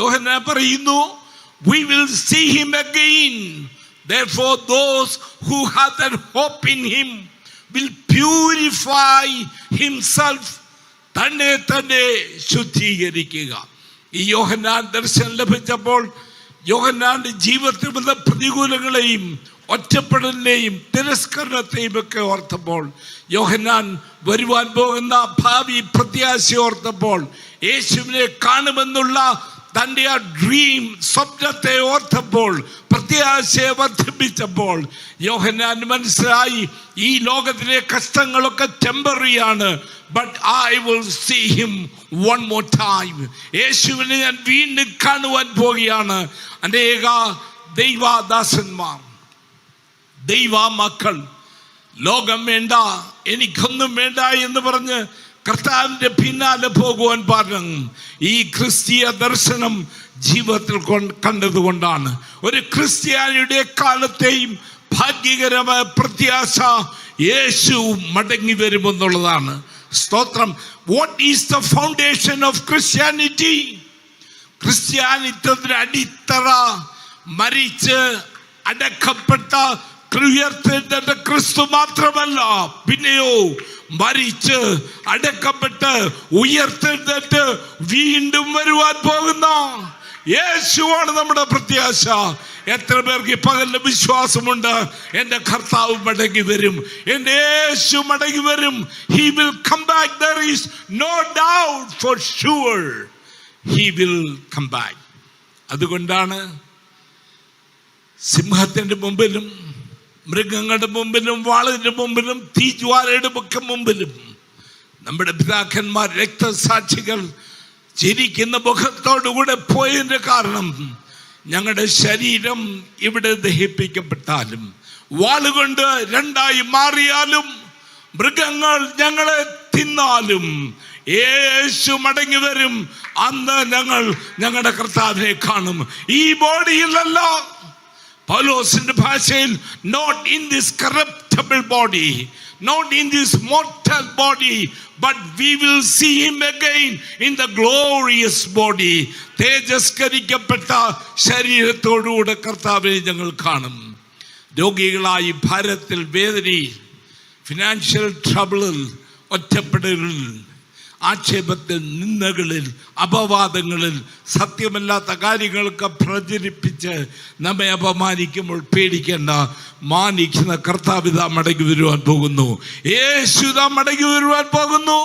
യോഹന്നാൻ പറയുന്നു, we will see him again. Therefore those who have that hope in him will purify himself. തന്നെ ശുദ്ധീകരിക്കുക. ഈ യോഹന്നാൻ ദർശനം ലഭിച്ചപ്പോൾ യോഹന്നാന്റെ ജീവിതത്തിൽ വന്ന പ്രതികൂലങ്ങളെയും ഒറ്റപ്പെടലിനെയും തിരസ്കരണത്തെയും ഒക്കെ ഓർത്തപ്പോൾ, യോഹന്നാൻ വരുവാൻ പോകുന്ന ഭാവി പ്രത്യാശ ഓർത്തപ്പോൾ, യേശുവിനെ കാണുമെന്നുള്ള തൻ്റെ ആ ഡ്രീം സ്വപ്നത്തെ ഓർത്തപ്പോൾ, പ്രത്യാശയെ വർദ്ധിപ്പിച്ചപ്പോൾ യോഹന്നാൻ മനസ്സിലായി, ഈ ലോകത്തിലെ കഷ്ടങ്ങളൊക്കെ ടെമ്പററിയാണ്. But I will see him one more time. യേശുവിനെ ഞാൻ വീണ്ടും കാണുവാൻ പോവുകയാണ്. അനേക ദൈവദാസന്മാർ, ദൈവ മക്കൾ, ലോകം വേണ്ട, എനിക്കൊന്നും വേണ്ട എന്ന് പറഞ്ഞ് കർത്താവിന്റെ പിന്നാലെ പോകുവാൻ പറഞ്ഞു. ഈ ക്രിസ്തീയ ദർശനം ജീവിതത്തിൽ കണ്ടതുകൊണ്ടാണ് ഒരു ക്രിസ്ത്യാനിയുടെ കാലത്തെയും ഭാഗ്യകരമായ പ്രത്യാശ യേശു മടങ്ങി വരുമെന്നുള്ളതാണ്. സ്തോത്രം. What is the foundation of Christianity? ക്രിസ്ത്യാനിത്വത്തിന്റെ അടിത്തറ മരിച്ച് അടക്കപ്പെട്ട ഉയർത്തെഴുന്നേറ്റ ക്രിസ്തു മാത്രമല്ല, പിന്നെയോ മരിച്ച് അടക്കപ്പെട്ട് ഉയർത്തെഴുന്നേറ്റ് വീണ്ടും വരുവാൻ പോകുന്ന യേശുവാണ് നമ്മുടെ പ്രത്യാശ. എത്ര പേർക്ക് പകലിന് വിശ്വാസമുണ്ട്? എൻ്റെ കർത്താവ് മടങ്ങി വരും, എൻ്റെ യേശു മടങ്ങി വരും. He will come back. There is no doubt, for sure he will come back. അതുകൊണ്ടാണ് സിംഹത്തിന്റെ മുമ്പിലും മൃഗങ്ങളുടെ മുമ്പിലും വാളിന്റെ മുമ്പിലും തീജ്വാലയുടെ ഒക്കെ മുമ്പിലും നമ്മുടെ പിതാക്കന്മാർ രക്തസാക്ഷികൾ ചിരിക്കുന്ന മുഖത്തോടുകൂടെ പോയതിന്റെ കാരണം, ഞങ്ങളുടെ ശരീരം ഇവിടെ ദഹിപ്പിക്കപ്പെട്ടാലും, വാളുകൊണ്ട് രണ്ടായി മാറിയാലും, മൃഗങ്ങൾ ഞങ്ങളെ തിന്നാലും, യേശു മടങ്ങി വരും. അന്ന് ഞങ്ങൾ ഞങ്ങളുടെ കർത്താവിനെ കാണും. ഈ ബോഡിയിലല്ല, പൗലോസിന്റെ ഭാഷയിൽ, not in this corruptible body, not in this mortal body, but we will see him again in the glorious body. തേജസ്കരിക്കപ്പെട്ട ശരീരത്തോടുകൂടെ കർത്താവിനെ ഞങ്ങൾ കാണും. രോഗികളായി ഭാരത്തിൽ, വേദനയിൽ, ഫിനാൻഷ്യൽ ട്രബിളിൽ, ഒറ്റപ്പെടലിൽ, ആക്ഷേപത്തിൽ, നിന്ദകളിൽ, അപവാദങ്ങളിൽ, സത്യമല്ലാത്ത കാര്യങ്ങളൊക്കെ പ്രചരിപ്പിച്ച് നമ്മെ അപമാനിക്കുമ്പോൾ പേടിക്കേണ്ട. മാനിക്കുന്ന കർത്താവ് ഇതാ മടങ്ങി വരുവാൻ പോകുന്നു. യേശു ഇതാ മടങ്ങി വരുവാൻ പോകുന്നു.